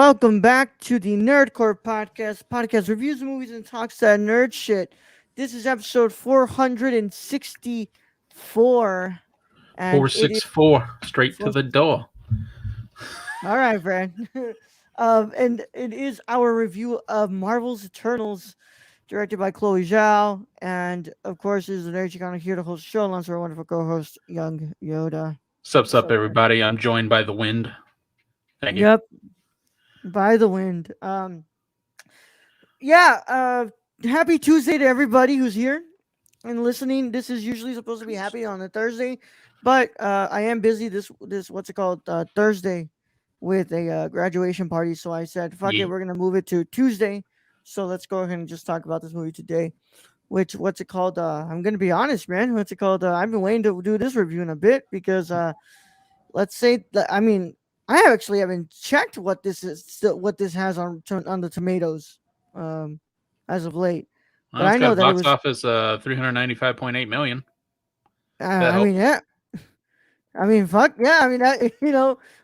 welcome back to the Nerdcore podcast. Podcast reviews movies and talks that nerd shit. This is episode 464, and it is 464 straight to the door. all right, Brad. And it is our review of Marvel's Eternals, directed by Chloe Zhao, and of course, is the Nerd Chicano here to host the show, along with our wonderful co-host Young Yoda. Sups up, everybody. I'm joined by the wind. Thank you. Yep, by the wind. Yeah. Happy Tuesday to everybody who's here and listening. This is usually supposed to be happy on a Thursday, but I am busy this what's it called Thursday with a graduation party. So I said, fuck Yeah. it, we're gonna move it to Tuesday. So let's go ahead and just talk about this movie today. Which what's it called? I'm gonna be honest, man. What's it called? I've been waiting to do this review in a bit because let's say that I mean I actually haven't checked what this is still what this has on the tomatoes as of late. But Well, it's I got know a that it box was. office 395.8 million. That I helps. mean, yeah. I mean, fuck yeah. I mean,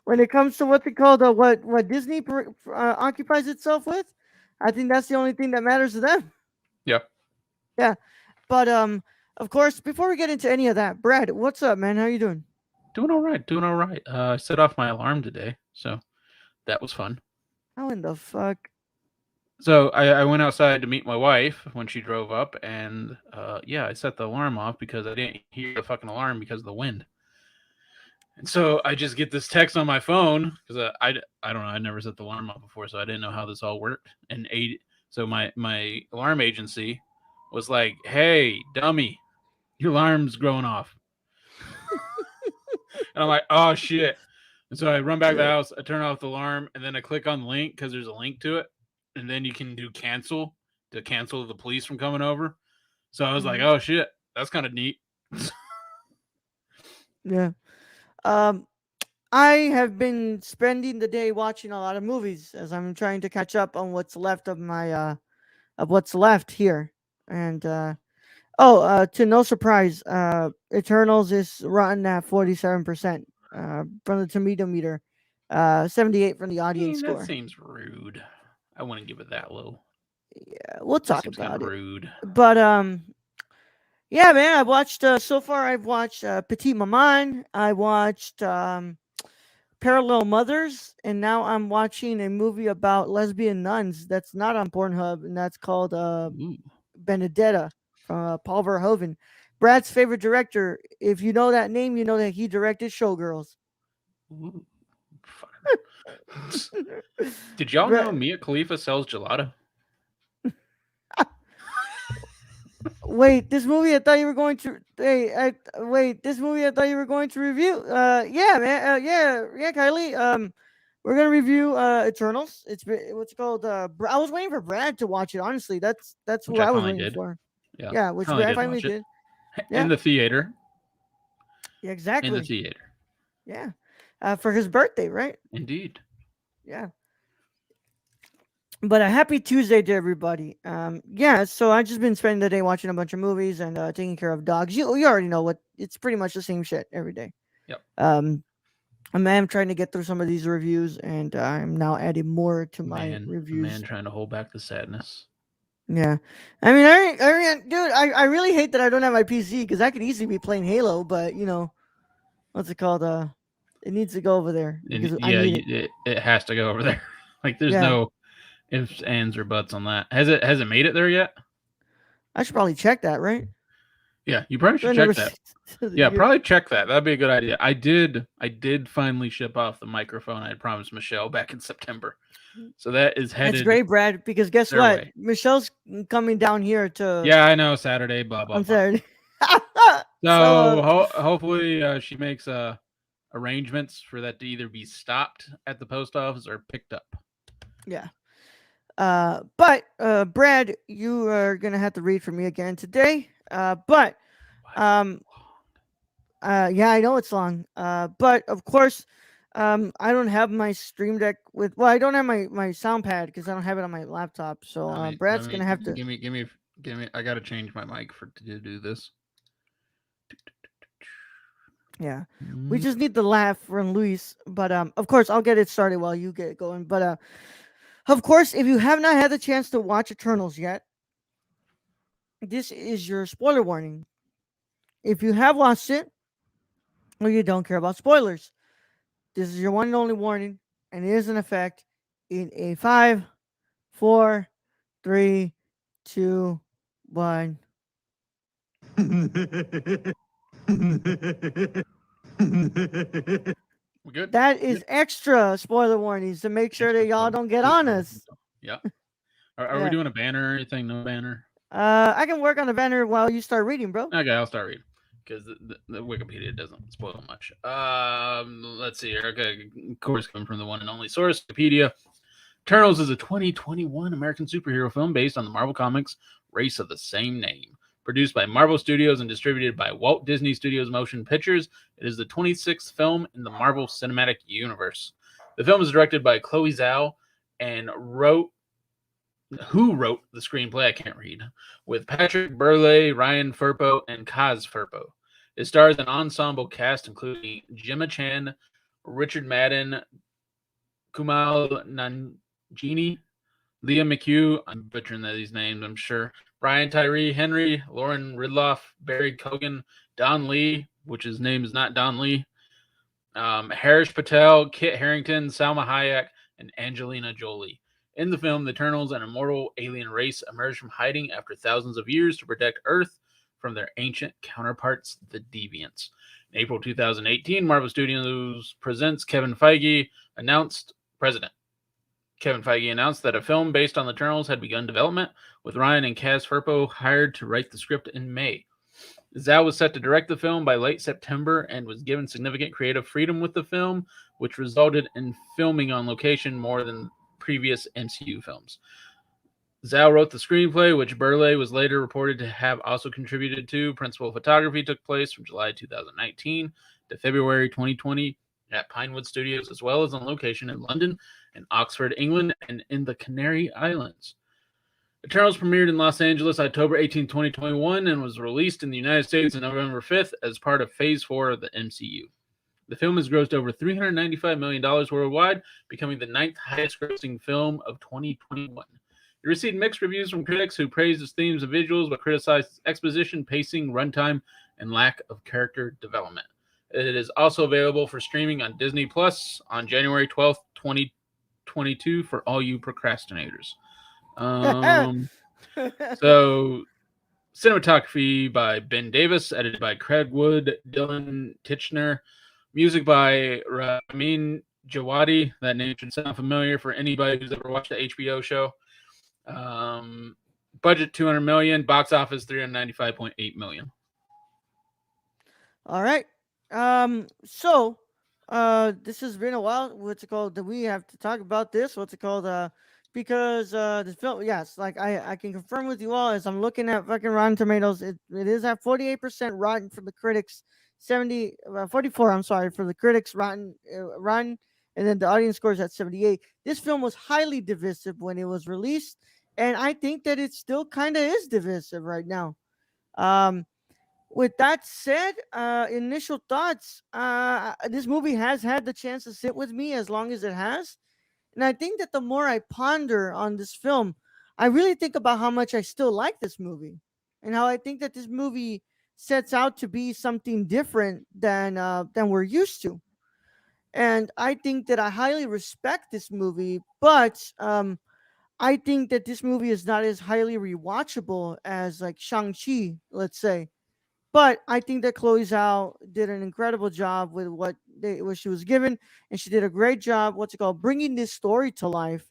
when it comes to what's it called, what Disney occupies itself with, I think that's the only thing that matters to them. Yeah. Yeah, but of course, before we get into any of that, Brad, what's up, man? How you doing? Doing all right. Doing all right. I set off my alarm today, so that was fun. How in the fuck? So I went outside to meet my wife when she drove up, and yeah, I set the alarm off because I didn't hear the fucking alarm because of the wind. And so I just get this text on my phone because I don't know, I never set the alarm off before, so I didn't know how this all worked. And so my alarm agency was like, "Hey, dummy, your alarm's going off." And I'm like, "Oh shit!" And so I run back to the house, I turn off the alarm, and then I click on the link because there's a link to it, and then you can do cancel to cancel the police from coming over. So I was like, "Oh shit, that's kind of neat." Yeah. Um, I have been spending the day watching a lot of movies as I'm trying to catch up on what's left of my of what's left here. And to no surprise, Eternals is rotten at 47% from the tomato meter, 78 from the I audience mean, that score. seems rude. I wouldn't give it that low. Yeah, we'll That talk seems kind of about it. rude. But yeah, man, I've watched so far. I've watched Petit Maman. I watched Parallel Mothers, and now I'm watching a movie about lesbian nuns that's not on Pornhub, and that's called Ooh. Benedetta from Paul Verhoeven. Brad's favorite director. If you know that name, you know that he directed Showgirls. Ooh. Did y'all know Mia Khalifa sells gelato? Wait, this movie I thought you were going to. Hey, wait, this movie I thought you were going to review. Yeah, man. Yeah, Kylie. We're gonna review Eternals. What's it called? I was waiting for Brad to watch it. Honestly, that's Which who I I was finally waiting did. for. Yeah, Yeah, which finally Brad did finally watch it did. in Yeah, the theater. yeah, In the exactly. theater, Yeah, for his birthday, right? indeed. Yeah. But a happy Tuesday to everybody. Yeah. So I just been spending the day watching a bunch of movies and taking care of dogs. You already know what it's pretty much the same shit every day. Yep. I'm trying to get through some of these reviews, and I'm now adding more to my A reviews. man trying to hold back the sadness. Yeah, I mean, dude, I really hate that I don't have my PC because I could easily be playing Halo, but what's it called? It needs to go over there And because I yeah, need it. it has to go over there. Like, there's Yeah, no ifs, ands, or buts on that. Has it made it there yet? I should probably check that, right? Yeah, you probably I should never. check that. Yeah, probably check that. That'd be a good idea. I did finally ship off the microphone I had promised Michelle back in September. So that is That's headed great, Brad. Because guess their what? way. Michelle's coming down here to Yeah, I know. Saturday, blah blah on blah. Saturday. So So hopefully she makes arrangements for that to either be stopped at the post office or picked up. yeah. But Brad, you are gonna have to read for me again today. But um, yeah, I know it's long. But of course, I don't have my Stream Deck with. Well, I don't have my sound pad because I don't have it on my laptop. So Let Brad's me gonna have to. give me. I gotta change my mic to do this. Yeah. We Mm, just need the laugh from Luis, but of course I'll get it started while you get it going. But of course, if you have not had the chance to watch Eternals yet, this is your spoiler warning. If you have watched it or you don't care about spoilers, this is your one and only warning, and it is in effect in a five, four, three, two, one. we good? That Yep. is extra spoiler warnings to make sure Extra that y'all spoiler. don't get Cool. on I think us. so. Yeah. Are we Yeah. doing a banner or anything? No banner. I can work on the banner while you start reading, bro. Okay, I'll start reading because the Wikipedia doesn't spoil much. Let's see here. Okay, of course, coming from the one and only source, Wikipedia. Eternals is a 2021 American superhero film based on the Marvel Comics race of the same name. Produced by Marvel Studios and distributed by Walt Disney Studios Motion Pictures, it is the 26th film in the Marvel Cinematic Universe. The film is directed by Chloe Zhao and wrote the screenplay, I can't read, with Patrick Burleigh, Ryan Firpo, and Kaz Firpo. It stars an ensemble cast including Gemma Chan, Richard Madden, Kumail Nanjiani, Leah McHugh, I'm butchering these names, I'm sure, Brian Tyree Henry, Lauren Ridloff, Barry Cogan, Don Lee, which his name is not Don Lee, Harish Patel, Kit Harington, Salma Hayek, and Angelina Jolie. In the film, the Eternals, an immortal alien race, emerge from hiding after thousands of years to protect Earth from their ancient counterparts, the Deviants. In April 2018, Marvel Studios presents President Kevin Feige announced that a film based on the Eternals had begun development, with Ryan and Kaz Firpo hired to write the script in May. Zhao was set to direct the film by late September and was given significant creative freedom with the film, which resulted in filming on location more than previous MCU films. Zhao wrote the screenplay, which Burleigh was later reported to have also contributed to. Principal photography took place from July 2019 to February 2020 at Pinewood Studios, as well as on location in London and Oxford, England, and in the Canary Islands. Eternals premiered in Los Angeles October 18, 2021, and was released in the United States on November 5th as part of Phase 4 of the MCU. The film has grossed over $395 million worldwide, becoming the ninth highest grossing film of 2021. It received mixed reviews from critics who praised its themes and visuals, but criticized its exposition, pacing, runtime, and lack of character development. It is also available for streaming on Disney Plus on January 12th, 2022 for all you procrastinators. Um, so cinematography by Ben Davis, edited by Craig Wood, Dylan Titchener, music by Ramin Djawadi. That name should sound familiar for anybody who's ever watched the HBO show. Um, Budget 200 million, box office 395.8 million. All right. So, this has been a while. What's it called? That we have to talk about this. What's it called? Because the film, yes, like I can confirm with you all as I'm looking at fucking Rotten Tomatoes, it is at 48% rotten for the critics, 44. I'm sorry, for the critics rotten, and then the audience scores at 78. This film was highly divisive when it was released, and I think that it still kind of is divisive right now. Um, with that said, initial thoughts. This movie has had the chance to sit with me as long as it has, and I think that the more I ponder on this film, I really think about how much I still like this movie, and how I think that this movie sets out to be something different than we're used to. And I think that I highly respect this movie, but I think that this movie is not as highly rewatchable as like Shang Chi, let's say. But I think that Chloe Zhao did an incredible job with what she was given, and she did a great job. What's it called? Bringing this story to life.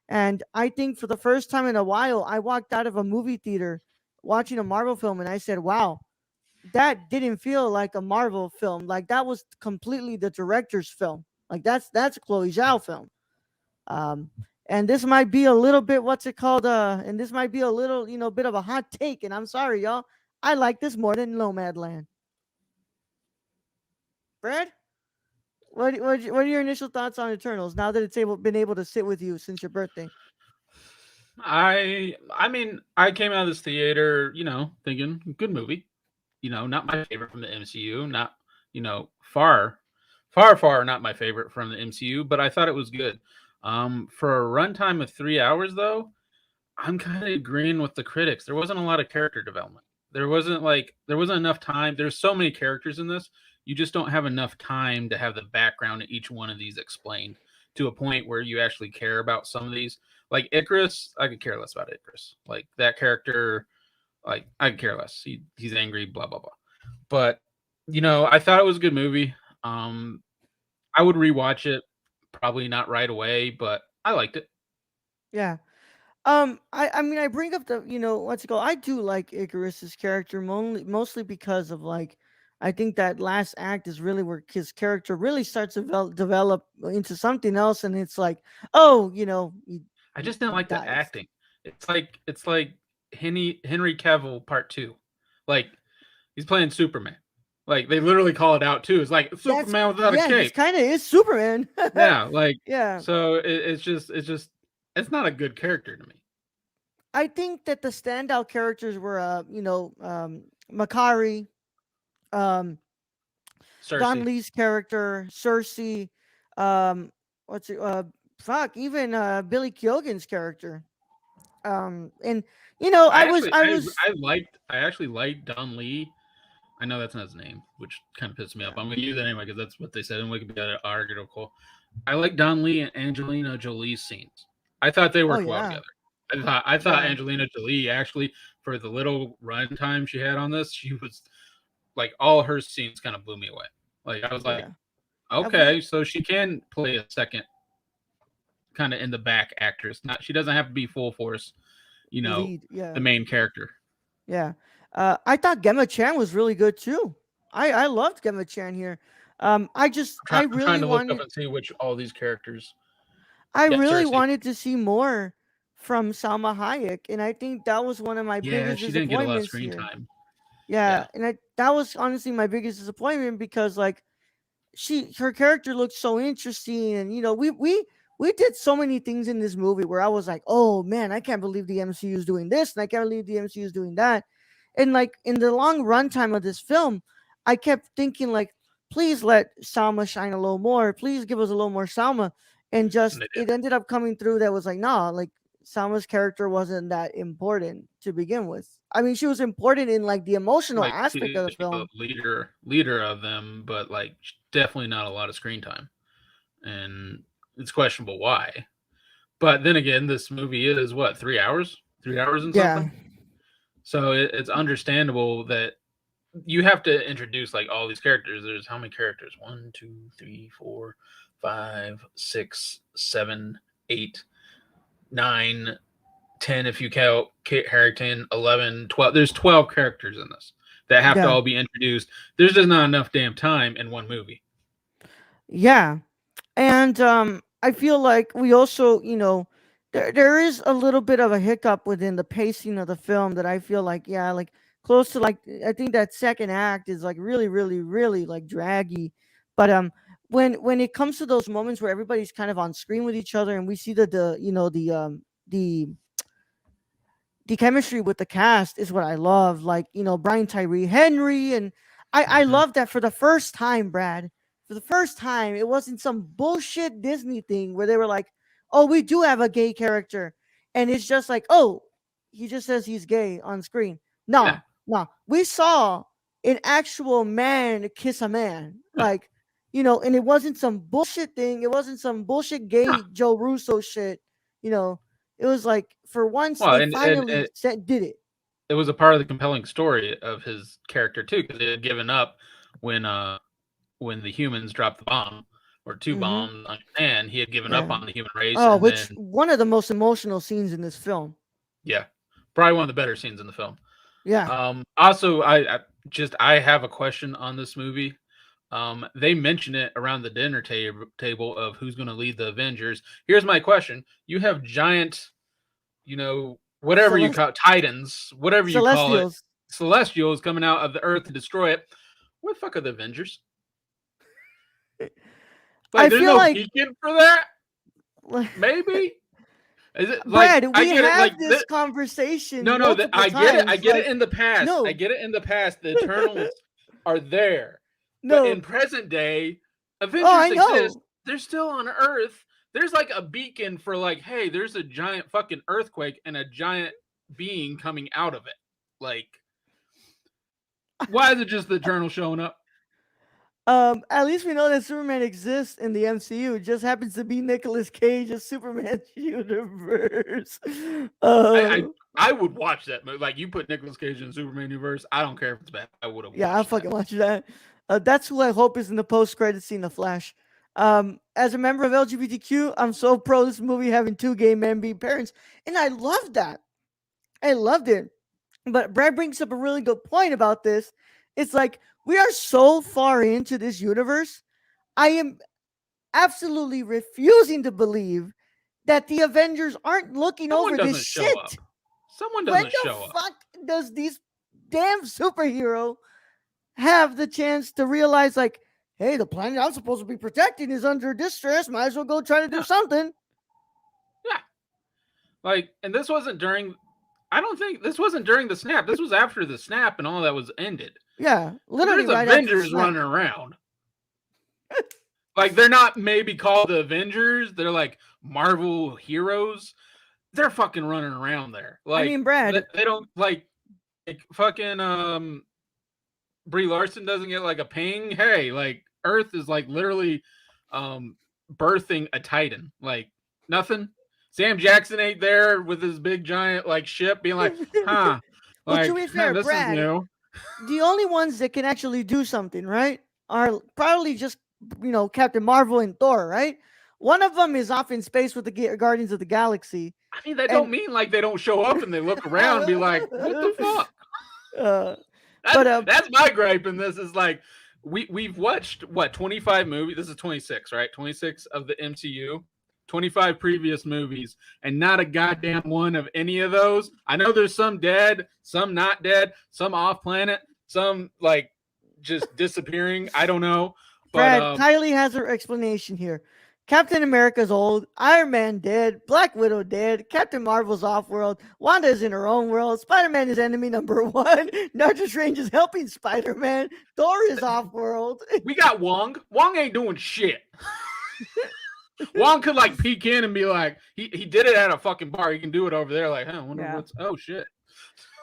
And I think for the first time in a while, I walked out of a movie theater watching a Marvel film, and I said, "Wow, that didn't feel like a Marvel film. Like that was completely the director's film. Like that's a Chloe Zhao film." Um, and this might be a little bit what's it called? And this might be a little bit of a hot take, and I'm sorry, y'all. I like this more than Nomadland. Brad, what are your initial thoughts on Eternals now that it's been able to sit with you since your birthday? I mean, I came out of this theater, thinking good movie. Not my favorite from the MCU, not far, far, far not my favorite from the MCU, but I thought it was good. For a runtime of 3 hours, though, I'm kind of agreeing with the critics. There wasn't a lot of character development. There wasn't enough time. There's so many characters in this. You just don't have enough time to have the background of each one of these explained to a point where you actually care about some of these. Like Icarus, I could care less about Icarus. Like that character, like I could care less. He's angry, blah blah blah. But I thought it was a good movie. Um, I would rewatch it, probably not right away, but I liked it. Yeah. I mean, I bring up the, what's it called? I do like Icarus's character mostly because of like, I think that last act is really where his character really starts to develop into something else, and it's like, oh, I he, just didn't he like the dies. acting. It's like Henry Cavill Part Two, like he's playing Superman. Like they literally call it out too. It's like That's Superman without a Yeah, he's cape. kind of is Superman. Yeah, like Yeah, so it's just it's not a good character to me. I think that the standout characters were, Makari, um, Don Cersei. Lee's character, Cersei, what's it? Fuck, even Billy Keoghan's character. And I I actually was. I actually liked Don Lee. I know that's not his name, which kind of pissed me off. Yeah. I'm gonna use that anyway because that's what they said in Wikipedia article. I like Don Lee and Angelina Jolie's scenes. I thought they Oh worked well yeah, together. I thought yeah, Angelina Jolie actually, for the little run time she had on this, she was like all her scenes kind of blew me away. Like I was like, yeah. We okay, so she can play a second kind of in the back actress. Not She doesn't have to be full force, you know, lead. Yeah, the main character. yeah. I thought Gemma Chan was really good too. I loved Gemma Chan here. I I'm trying really to look up wanted and see which all these characters. I Yeah, really Cersei. wanted to see more from Salma Hayek, and I think that was one of my Yeah, biggest she didn't get a lot of disappointments screen here. time. Yeah, Yeah, and that was honestly my biggest disappointment because like her character looked so interesting, and we did so many things in this movie where I was like, oh man, I can't believe the MCU is doing this, and I can't believe the MCU is doing that. And like in the long runtime of this film, I kept thinking like, please let Salma shine a little more, please give us a little more Salma. And and just they did. it ended up coming through that was like, nah, like Salma's character wasn't that important to begin with. I mean, she was important in like the emotional Like aspect of the she's the film. leader of them, but like definitely not a lot of screen time, and it's questionable why. But then again, this movie is what 3 hours, 3 hours and Yeah, something. So it's understandable that you have to introduce like all these characters. There's how many characters? One, two, three, four, five, six, seven, eight, nine, 10 if you count Kit Harington, 11, 12. There's 12 characters in this that have to yeah. all be introduced. There's just not enough damn time in one movie. Yeah. And I feel like we also, there is a little bit of a hiccup within the pacing of the film that I feel like, yeah, like close to like I think that second act is like really, really, really like draggy. But when it comes to those moments where everybody's kind of on screen with each other and we see the chemistry with the cast is what I love. Like, Brian Tyree Henry, and I Mm-hmm. love that for the first time, Brad. For the first time, it wasn't some bullshit Disney thing where they were like, "Oh, we do have a gay character," and it's just like, "Oh, he just says he's gay on screen." Yeah. No, no, we saw an actual man kiss a man, Yeah. like, and it wasn't some bullshit thing. It wasn't some bullshit Huh. gay Joe Russo shit. You know, it was like for once Well, they and finally did it. it was a part of the compelling story of his character too, because he had given up when when the humans dropped the bomb or two Hmm. bombs on Japan. He had given up Yeah. on the human race, Oh, and which then one of the most emotional scenes in this film. yeah, probably one of the better scenes in the film. Yeah. Also, I have a question on this movie. They mention it around the dinner table of who's going to lead the Avengers. Here's my question: you have giant, whatever you Celest- call Titans, whatever you call it, Celestials. Celestials coming out of the Earth to destroy it. What the fuck are the Avengers? Like, I there's feel no like beacon for that. Maybe is it like Brad, I we get it? Like have this conversation no, no, multiple I get it. I times. get it Like, in the past. I no. get it in the past. The Eternals are there. But in No. present day, Oh, Avengers I exist. know. They're still on Earth. There's like a beacon for like, hey, there's a giant fucking earthquake and a giant being coming out of it. Like, why is it just the Eternal showing up? At least we know that Superman exists in the MCU. It just happens to be Nicolas Cage's Superman universe. I, Uh, I I would watch that movie. Like, you put Nicolas Cage in Superman universe, I don't care if it's bad. I would have yeah, I'll watched that. fucking watch that. That's who I hope is in the post-credit scene of Flash. As a member of LGBTQ, I'm so pro this movie having two gay men be parents, and I love that. I loved it. But Brad brings up a really good point about this. It's like we are so far into this universe. I am absolutely refusing to believe that the Avengers aren't looking Someone over this doesn't show up. shit. Someone When doesn't the show up. fuck does these damn superhero have the chance to realize, like, hey, the planet I'm supposed to be protecting is under distress. Might as well go try to do Yeah, something. yeah. Like, and this wasn't during. I don't think this wasn't during the snap. This was after the snap and all that was ended. Yeah, So literally there's right after the Avengers snap. running around. Like, they're not maybe called the Avengers. They're like Marvel heroes. They're fucking running around there. I Like, mean, Brad, they don't like fucking Brie Larson doesn't get like a ping. Hey, like Earth is like literally birthing a Titan. Like, nothing. Sam Jackson ain't there with his big giant like ship being like, huh. well, to Like, be fair, this is Brad, new. the only ones that can actually do something, right, are probably just, Captain Marvel and Thor, right? One of them is off in space with the Guardians of the Galaxy, I mean, that don't and mean like they don't show up and they look around and be like, what the fuck? uh, That's but that's my gripe in this is like we've watched what 25 movies. This is 26, right? 26 of the MCU. 25 previous movies and not a goddamn one of any of those. I know there's some dead, some not dead, some off planet, some like just disappearing. I don't know. But Brad, Kylie has her explanation here. Captain America's old, Iron Man dead, Black Widow dead, Captain Marvel's off world, Wanda's in her own world, Spider Man is enemy number one, Doctor Strange is helping Spider Man, Thor is off world. we got Wong. Wong ain't doing shit. Wong could like peek in and be like, he did it at a fucking bar. He can do it over there. Like, I wonder Yeah. what's. Oh shit.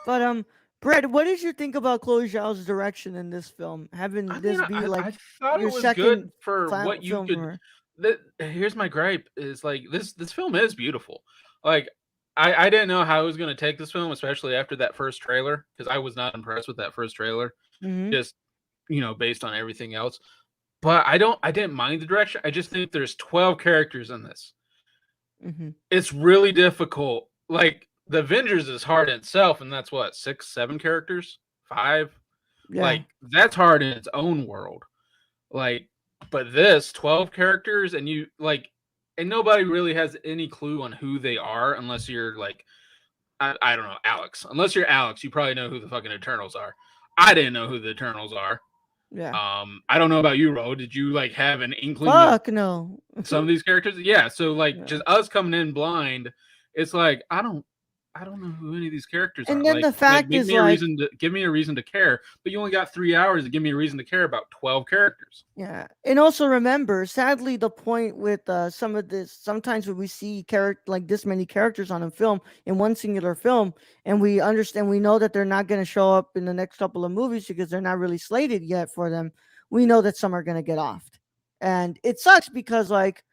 But Brad, what did you think about Chloe Zhao's direction in this film? Having I this mean, be like I thought your it was good second for what you film from could. her. Here's my gripe: is like this film is beautiful. Like, I didn't know how I was going to take this film, especially after that first trailer, because I was not impressed with that first trailer. Mm-hmm. Just based on everything else. But I didn't mind the direction. I just think there's 12 characters in this. Mm-hmm. It's really difficult. Like, the Avengers is hard in itself, and that's what 6, 7 characters, 5. Yeah. Like, that's hard in its own world. Like, but this 12 characters, and you like, and nobody really has any clue on who they are unless you're like, I don't know, Alex. Unless you're Alex, you probably know who the fucking Eternals are. I didn't know who the Eternals are. Yeah. I don't know about you, Ro. Did you like have an inkling Fuck no. of some of these characters? Yeah. So like, Yeah. just us coming in blind, it's like I don't know who any of these characters And are. then Like, the fact make is, me a like, reason to give me a reason to care. But you only got 3 hours to give me a reason to care about 12 characters. yeah, and also remember, sadly, the point with some of this, sometimes when we see like this many characters on a film in one singular film, and we understand, we know that they're not going to show up in the next couple of movies because they're not really slated yet for them. We know that some are going to get offed, and it sucks because like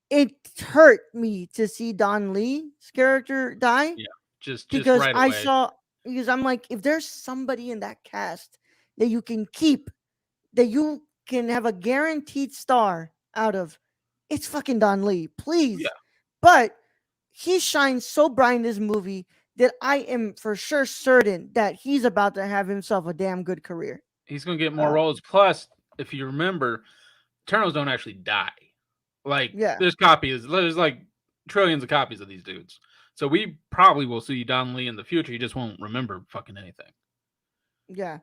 it hurt me to see Don Lee's character die Yeah, just because right I away. saw, because I'm like, if there's somebody in that cast that you can keep, that you can have a guaranteed star out of, it's fucking Don Lee, please. Yeah. But he shines so bright in this movie that I am for sure certain that he's about to have himself a damn good career. He's gonna get more roles. Plus, if you remember, Eternals don't actually die. Like, Yeah. there's like trillions of copies of these dudes. So we probably will see Don Lee in the future. He just won't remember fucking anything. Yeah.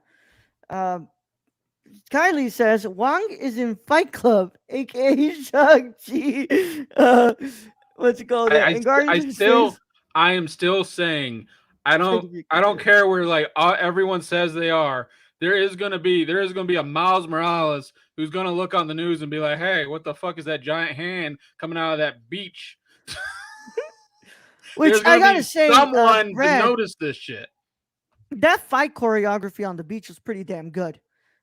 Kylie says Wong is in Fight Club, aka Shang-Chi. What's it called? In Guardians of Space. I am still saying I don't care where like everyone says they are. there is gonna be a Miles Morales who's gonna look on the news and be like, "Hey, what the fuck is that giant hand coming out of that beach?" Which There's I gonna gotta be say, someone to Brad, notice this shit. that fight choreography on the beach was pretty damn good.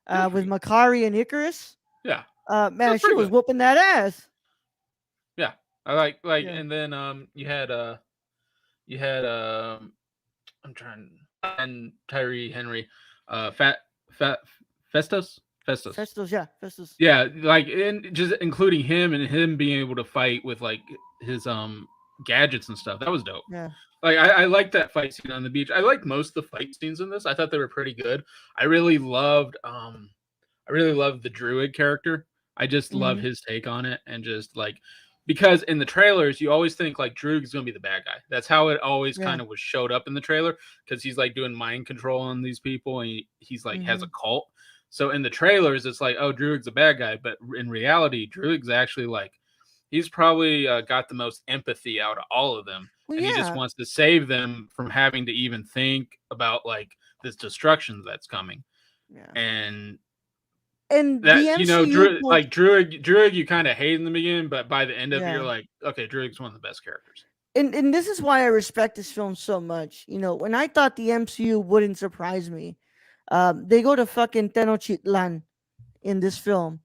It was With pretty good. Makari and Icarus, Yeah, it man, was she pretty was good. whooping that ass. Yeah, I like, Yeah, and then you had I'm trying and Tyree Henry, fat Festus. Festus, yeah, Festus, Yeah, like and just including him and him being able to fight with like his gadgets and stuff. That was dope. yeah, Like I like that fight scene on the beach. I like most of the fight scenes in this. I thought they were pretty good. I really loved the druid character. I just love hmm, his take on it and just like because in the trailers you always think like Druid is gonna be the bad guy. That's how it always yeah, kind of was showed up in the trailer because he's like doing mind control on these people and he's like has a hmm, cult. So in the trailers it's like oh Druid's a bad guy, but in reality Druid's actually like he's probably got the most empathy out of all of them, well, and he just yeah, wants to save them from having to even think about like this destruction that's coming. yeah. And And that the you know, MCU pulled, Druid, you kind of hate in the beginning, but by the end of it, you're yeah. like, okay, Druid's one of the best characters. And this is why I respect this film so much. You know, when I thought the MCU wouldn't surprise me, they go to fucking Tenochtitlan in this film,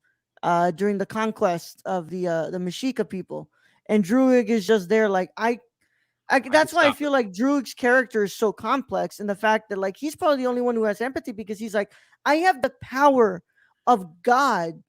during the conquest of the Mexica people, and Druig is just there, like I can that's why I stop feel it. like Druig's character is so complex, and the fact that like he's probably the only one who has empathy because he's like, I have the power of God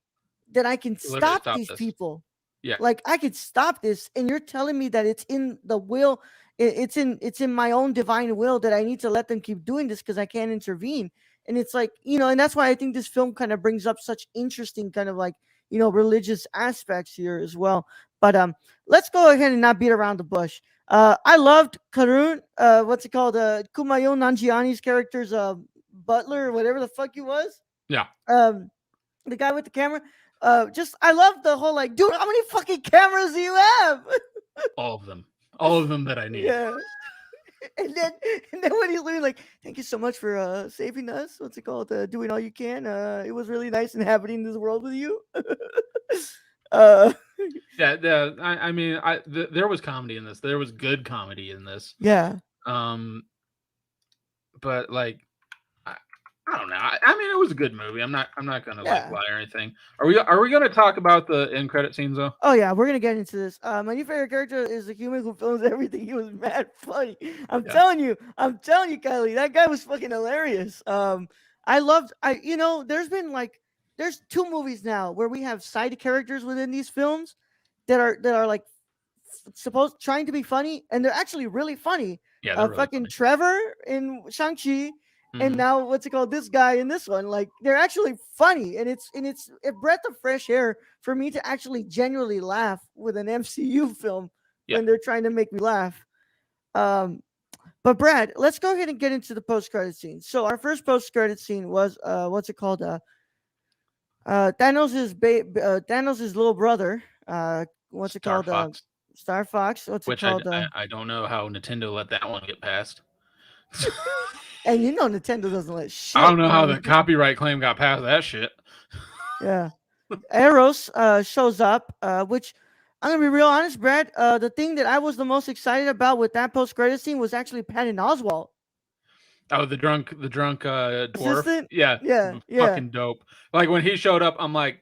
that I can Literally stop stop these this. people. Yeah, Like I could stop this, and you're telling me that it's in the will, it's in my own divine will that I need to let them keep doing this because I can't intervene. And it's like, and that's why I think this film kind of brings up such interesting kind of like, religious aspects here as well. But let's go ahead and not beat around the bush. I loved Karun, what's it called? Kumail Nanjiani's character's butler, or whatever the fuck he was. yeah, Um, the guy with the camera. Just I love the whole like, dude, how many fucking cameras do you have? all of them that I need. Yeah. And then and then when he's leaving, like, thank you so much for saving us. What's it called? Doing all you can. It was really nice inhabiting this world with you. uh Yeah, I mean, there was comedy in this. There was good comedy in this. yeah. Um, but like I, I don't know. I mean, it was a good movie. I'm not gonna like Yeah. lie or anything. Are we gonna talk about the end credit scenes though? Oh yeah, we're gonna get into this. My new favorite character is the human who films everything. He was mad funny. Yeah, I'm telling you, Kylie, that guy was fucking hilarious. I loved. There's two movies now where we have side characters within these films that are like supposed trying to be funny, and they're actually really funny. yeah, they're really Fucking funny. Trevor in Shang-Chi, and Hmm. now what's it called? This guy in this one, like they're actually funny, and it's a breath of fresh air for me to actually genuinely laugh with an MCU film Yeah, when they're trying to make me laugh. Um, but Brad, let's go ahead and get into the post-credit scene. So our first post-credit scene was what's it called? Thanos' little brother. What's it Star called? Fox, Star Fox. What's it which I, called? I I don't know how Nintendo let that one get passed. And Nintendo doesn't let I don't shit know how go. the copyright claim got past that shit. Yeah. Eros shows up, which I'm gonna be real honest, Brad. The thing that I was the most excited about with that post credit scene was actually Patton Oswalt, Oh, the drunk dwarf. assistant. Yeah, Yeah, yeah, fucking dope. Like when he showed up, I'm like,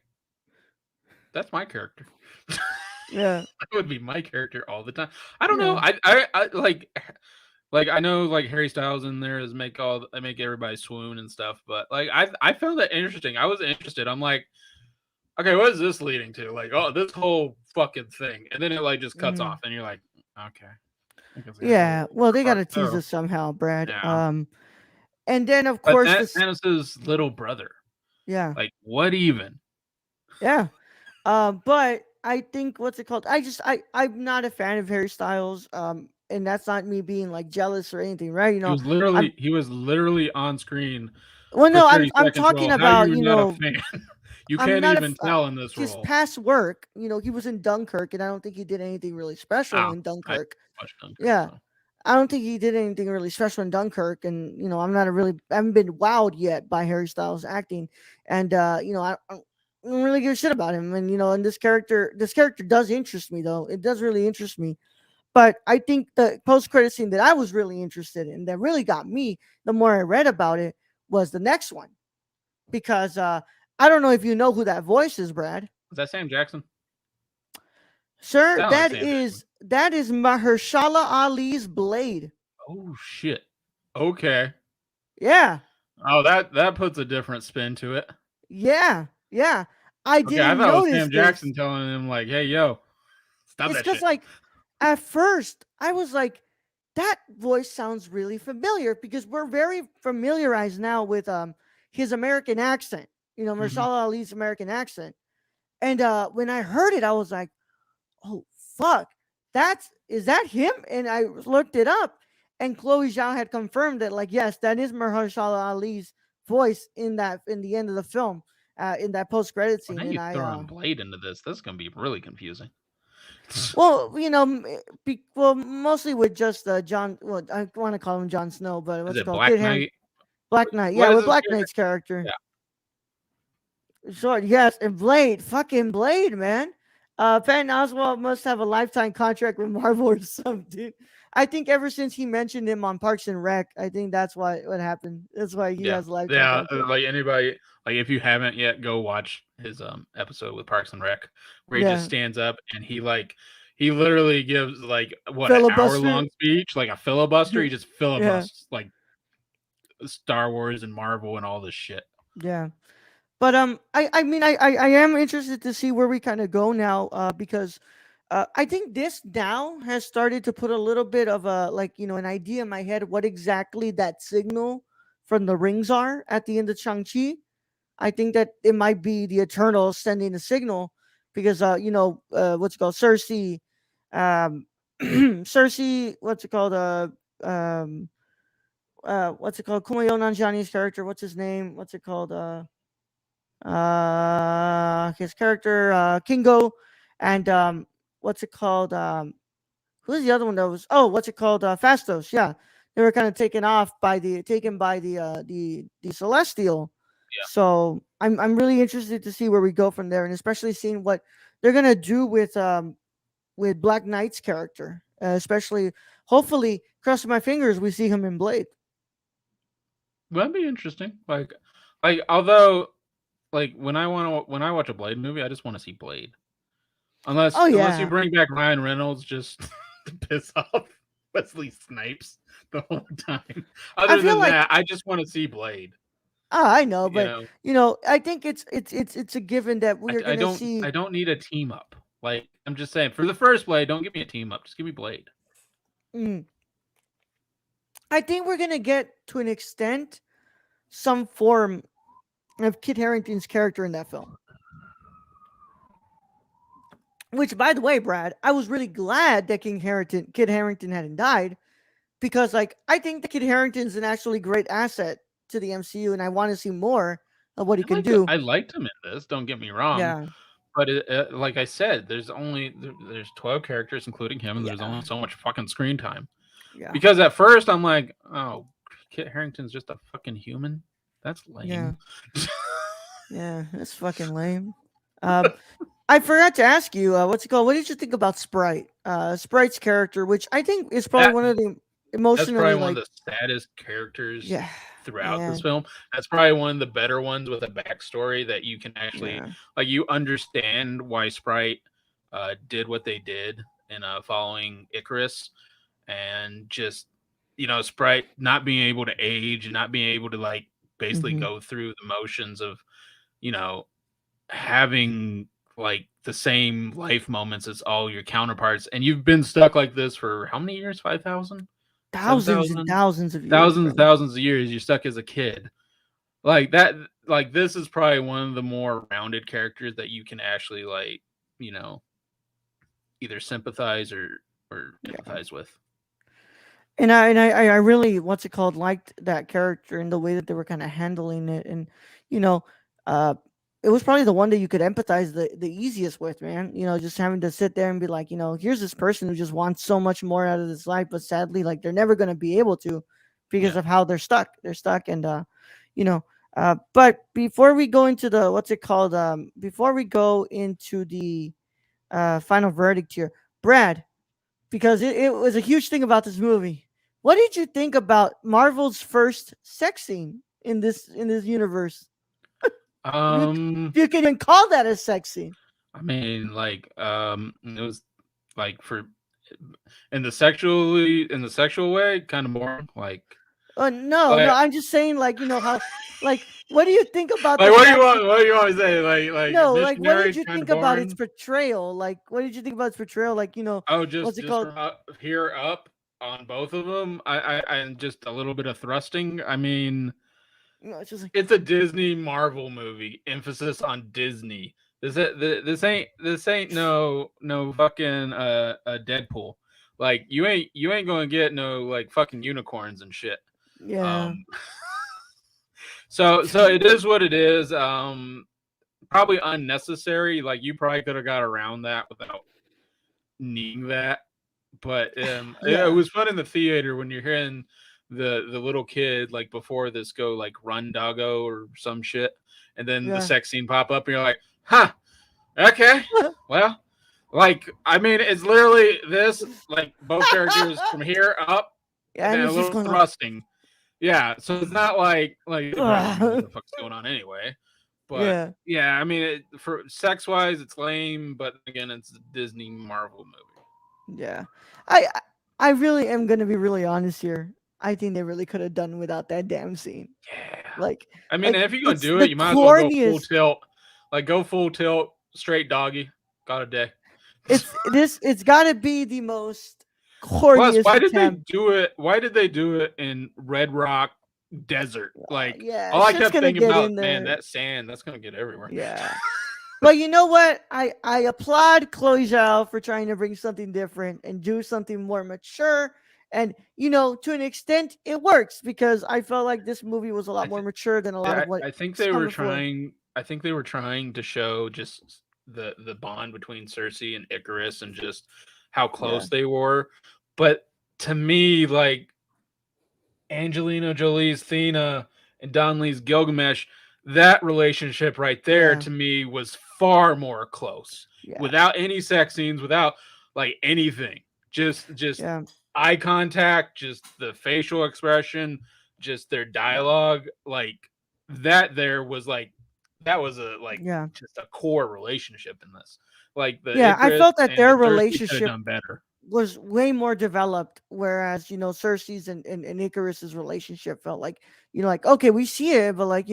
that's my character. yeah, That would be my character all the time. I don't know. yeah. I like I know like Harry Styles in there is make everybody swoon and stuff, but like I found that interesting. I was interested. I'm like, okay, what is this leading to? Like, oh, this whole fucking thing, and then it like just cuts Hmm. off, and you're like, okay, I guess I gotta go Yeah. Well, they part gotta tease two. us somehow, Brad. Yeah, And then of but course that this. Thanos' little brother, Yeah, like, what even? yeah. But I think what's it called? I'm not a fan of Harry Styles. And that's not me being like jealous or anything, right? He was I'm literally on screen well, for no, I'm 30 I'm seconds talking role. How about you not a fan? You I'm can't not even tell in this his role. past work. He was in Dunkirk, and I don't think he did anything really special Oh, in I Dunkirk. watched Dunkirk, Yeah, so. I don't think he did anything really special in Dunkirk, and I haven't been wowed yet by Harry Styles acting, and I don't really give a shit about him, and and this character does interest me though. It does really interest me, but I think the post credit scene that I was really interested in, that really got me, the more I read about it, was the next one because I don't know if you know who that voice is, Brad. Is that Sam Jackson? Sir, Sound like Sam Jackson. that is Mahershala Ali's Blade. Oh shit. Okay. Yeah, Oh, that puts a different spin to it. yeah, yeah. I Okay, I didn't thought it was notice Sam Jackson this. telling him like, "Hey, yo, stop It's that because shit." like at first I was like, that voice sounds really familiar because we're very familiarized now with his American accent. Hmm. Mahershala Ali's American accent. And when I heard it, I was like, "Oh fuck, is that him?" And I looked it up, and Chloe Zhao had confirmed that, like, yes, that is Mahershala Ali's voice in the end of the film, in that post credit Well, scene. now And you I, throw in Blade into this. This is gonna be really confusing. well, mostly with just John. Well, I want to call him Jon Snow, but Is what's it it called? Black Kid Harington, Knight? Black Knight. Yeah, What is with this Black character? Knight's character. Yeah. Sure, yes, and Blade, fucking Blade, man. Patton Oswalt must have a lifetime contract with Marvel or something. I think ever since he mentioned him on Parks and Rec, I think that's what happened. That's why he Yeah, has a lifetime yeah. contract. Like anybody, like if you haven't yet, go watch his episode with Parks and Rec, where he just Yeah, stands up and he literally gives like what, an hour filibuster. long speech, like a filibuster. He just Yeah, filibusters like Star Wars and Marvel and all this shit. yeah. But I mean, I am interested to see where we kind of go now, because I think this now has started to put a little bit of a, like, an idea in my head what exactly that signal from the rings are at the end of Shang-Chi. I think that it might be the Eternals sending a signal because what's it called, Cersei, Cersei, what's it called, um what's it called, Kumail Nanjiani's character, what's his name, what's it called, his character, Kingo, and what's it called, who's the other one that was, oh, what's it called, Fastos, yeah. They were kind of taken by the Celestial. So I'm really interested to see where we go from there, and especially seeing what they're gonna do with Black Knight's character, especially, hopefully, crossing my fingers, we see him in Blade. That'd be interesting. Like although like when I watch a Blade movie, I just want to see Blade. Oh Unless you yeah, bring back Ryan Reynolds just to piss off Wesley Snipes the whole time. I Other feel than like, that, I just want to see Blade. I know, You but know, I think it's a given that we are gonna see. I don't need a team up. Like I'm just saying, for the first Blade, don't give me a team up. Just give me Blade. Mm, I think we're gonna get, to an extent, some form of Kit Harington's character in that film. Which, by the way, Brad, I was really glad that Kit Harington hadn't died, because, like, I think that Kit Harington's an actually great asset to the MCU, and I want to see more of what he can do. I liked him in this. Don't get me wrong, Yeah, but like I said, there's 12 characters, including him, and there's only yeah, so much fucking screen time. yeah, Because at first I'm like, oh, Kit Harrington's just a fucking human. That's yeah, lame. yeah. That's fucking lame. Um, I forgot to ask you, what's it called? What did you think about Sprite? Sprite's character, which I think is probably that one of the that's emotionally, probably one of like, the saddest characters yeah, throughout yeah, this film. That's probably one of the better ones with a backstory that you can actually, yeah, like, you understand why Sprite did what they did in following Icarus, and just, Sprite not being able to age, not being able to, like, basically hmm, go through the motions of, you know having like the same life moments as all your counterparts, and you've been stuck like this for how many years? 5,000, seven thousands and thousand, thousands of years, thousands bro. and thousands of years. You're stuck as a kid like that. Like, this is probably one of the more rounded characters that you can actually, like, you know either sympathize or Yeah. empathize with. And I really, what's it called, liked that character and the way that they were kind of handling it, and you know, uh it was probably the one that you could empathize the easiest with, man. Just having to sit there and be like, here's this person who just wants so much more out of this life, but sadly, like they're never gonna be able to because Yeah. of how they're stuck. They're stuck, and you know. But before we go into the what's it called? Before we go into the final verdict here, Brad, because it was a huge thing about this movie. What did you think about Marvel's first sex scene in this universe? You, Um, you can even call that a sex scene. I mean, like, it was like for in the sexual way, kind of boring. No, no, Like, I'm just saying, like, how, like, what do you think about like the what do you fact want? that, What do you want to say? Like no, like, what did missionaries, you kind think of about its boring. portrayal? Like, what did you think about its portrayal? Like, Oh, what's it just called? from up here up on both of them. And just a little bit of thrusting. I mean, It's just like, it's a Disney Marvel movie. Emphasis on Disney. This ain't no fucking Deadpool. Like you ain't gonna get no like fucking unicorns and shit. yeah, Um, so it is what it is. Probably unnecessary. Like you probably could have got around that without needing that. But it yeah, was fun in the theater when you're hearing the little kid like before this go like run doggo or some shit, and then the yeah, sex scene pop up, and you're like, huh, okay, well, like I mean, it's literally this like both characters from here up, and yeah, and then a it's just little going on. thrusting. Yeah, so it's not like they probably don't know what the fuck's going on anyway. But Yeah, yeah, I mean, for sex wise, it's lame, but again, it's a Disney Marvel movie. yeah. I really am gonna be really honest here. I think they really could have done without that damn scene. Yeah. Like, I mean, like if you're gonna it's do the it, you might as well go full corniest. tilt. Like go full tilt, straight doggy. Got a day. It's got to be the most Plus, corniest why did they attempt. do it? Why did they do it in Red Rock Desert? Like Yeah, all I shit's kept gonna thinking get about, in man, there. that sand, that's gonna get everywhere. Yeah. But you know what? I applaud Chloe Zhao for trying to bring something different and do something more mature. And to an extent, it works because I felt like this movie was a lot I more think mature than a lot of what I think it's they come were before. trying. I think they were trying to show just the bond between Cersei and Icarus and just how Yeah, close they were. But to me, like Angelina Jolie's Thena and Don Lee's Gilgamesh, that relationship right there yeah, to me was far more close. yeah, Without any sex scenes, without like anything. Just yeah, eye contact, just the facial expression, just their dialogue, like that there was like that was a like yeah. just a core relationship in this. Like the Yeah, I Icarus felt that and their the Cersei could have relationship done better. was way more developed, whereas Cersei's and Icarus's relationship felt like like okay, we see it, but like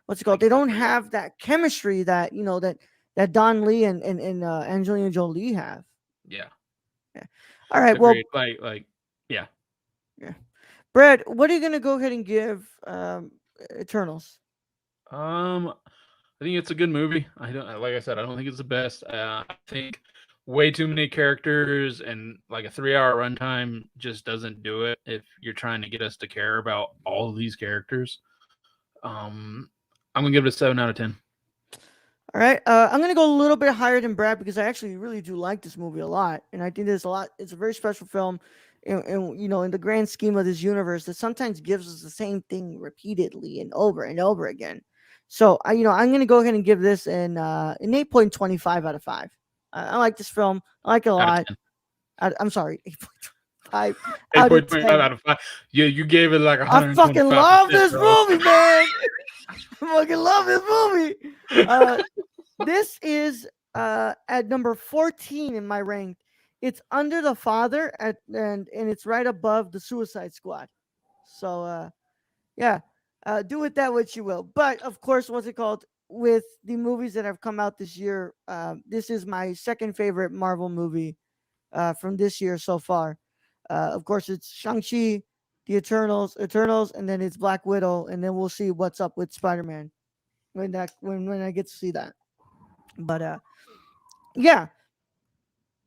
what's it called? Like They don't filler, yeah. have that chemistry that that Don Lee and Angelina Jolie have. Yeah. Yeah. All right. Agreed. Well, Yeah. yeah. Brad, what are you gonna go ahead and give Eternals? I think it's a good movie. I don't like I said, I don't think it's the best. I think way too many characters and like a 3 hour runtime just doesn't do it if you're trying to get us to care about all of these characters. Um, I'm gonna give it a 7 out of 10. All right. I'm gonna go a little bit higher than Brad because I actually really do like this movie a lot, and I think there's a lot. It's a very special film, and in the grand scheme of this universe, that sometimes gives us the same thing repeatedly and over again. So I'm gonna go ahead and give this an 8.25 out of 5. I like this film. I like it a Out of lot. 10. I'm sorry, 8.5 out of 8.25 10. out of 5. Yeah, you gave it like I fucking love 125%, this bro. movie, man. I fucking love this movie. Uh, this is at number 14 in my rank. It's under The Father and it's right above The Suicide Squad. So yeah, do with that what you will. But of course, what's it called? With the movies that have come out this year, this is my second favorite Marvel movie from this year so far. Of course, it's Shang-Chi, the Eternals, and then it's Black Widow, and then we'll see what's up with Spider-Man when I get to see that. But yeah,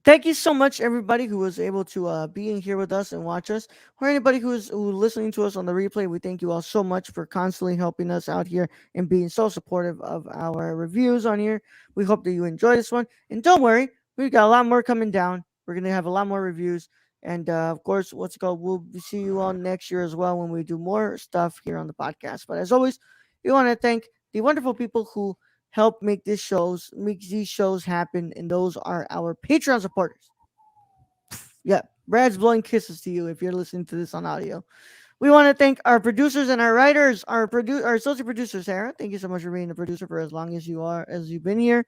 Thank you so much, everybody who was able to be in here with us and watch us, or anybody who's listening to us on the replay. We thank you all so much for constantly helping us out here and being so supportive of our reviews on here. We hope that you enjoy this one, and don't worry, we've got a lot more coming down. We're gonna have a lot more reviews, and of course, what's it called? We'll see you all next year as well when we do more stuff here on the podcast. But as always, we want to thank the wonderful people who help make these shows happen, and those are our Patreon supporters. Yeah, Brad's blowing kisses to you if you're listening to this on audio. We want to thank our producers and our writers, our associate producer Sarah. Thank you so much for being a producer for as long as you've been here.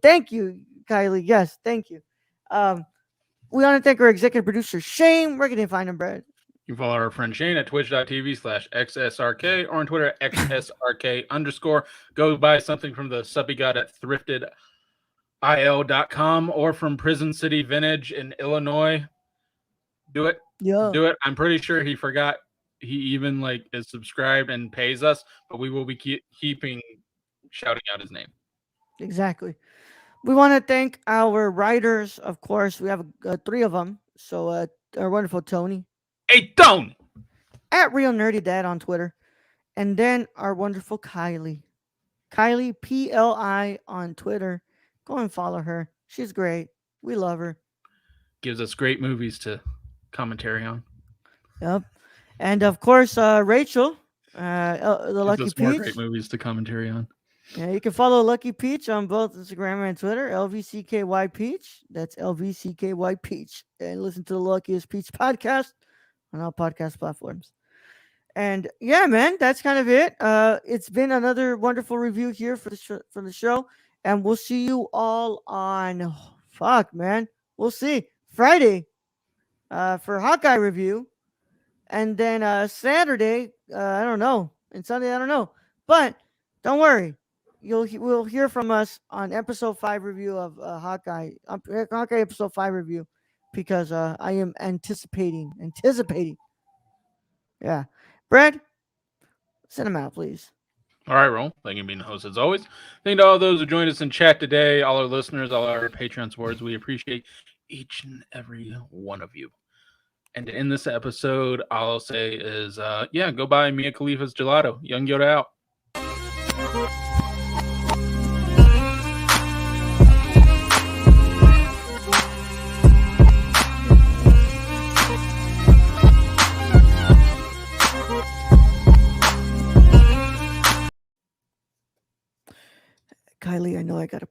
Thank you, Kylie. Yes, thank you. Um, we want to thank our executive producer Shane. Where can they find him, Brad? You can follow our friend Shane at twitch.tv/XSRK or on Twitter at XSRK_. Go buy something from the Suppy God at thriftedil.com or from Prison City Vintage in Illinois. Do it. Yeah. Do it. I'm pretty sure he forgot he even is subscribed and pays us, but we will be keeping shouting out his name. Exactly. We want to thank our writers, of course. We have three of them. So our wonderful Tony. Hey, Tony! At Real Nerdy Dad on Twitter. And then our wonderful Kylie. Kylie PLI on Twitter. Go and follow her. She's great. We love her. Gives us great movies to commentary on. Yep. And of course, Rachel, the Lucky Gives us Peach. more great movies to commentary on. Yeah, you can follow Lucky Peach on both Instagram and Twitter. LVCKY Peach. That's LVCKY Peach. And listen to the Luckiest Peach podcast on all podcast platforms. And yeah, man, that's kind of it. It's been another wonderful review here for the show, and we'll see you all on fuck, man. We'll see Friday for Hawkeye review, and then Saturday, I don't know, and Sunday, I don't know. But don't worry, we'll hear from us on episode 5 review of Hawkeye episode 5 review, because I am anticipating. Yeah. Brad, send them out, please. All right, Roll. Thank you for being the host as always. Thank you to all those who joined us in chat today, all our listeners, all our Patreon supporters. We appreciate each and every one of you. And to end this episode, all I'll say is, go buy Mia Khalifa's gelato. Young Yoda out. Kylie, I know I got to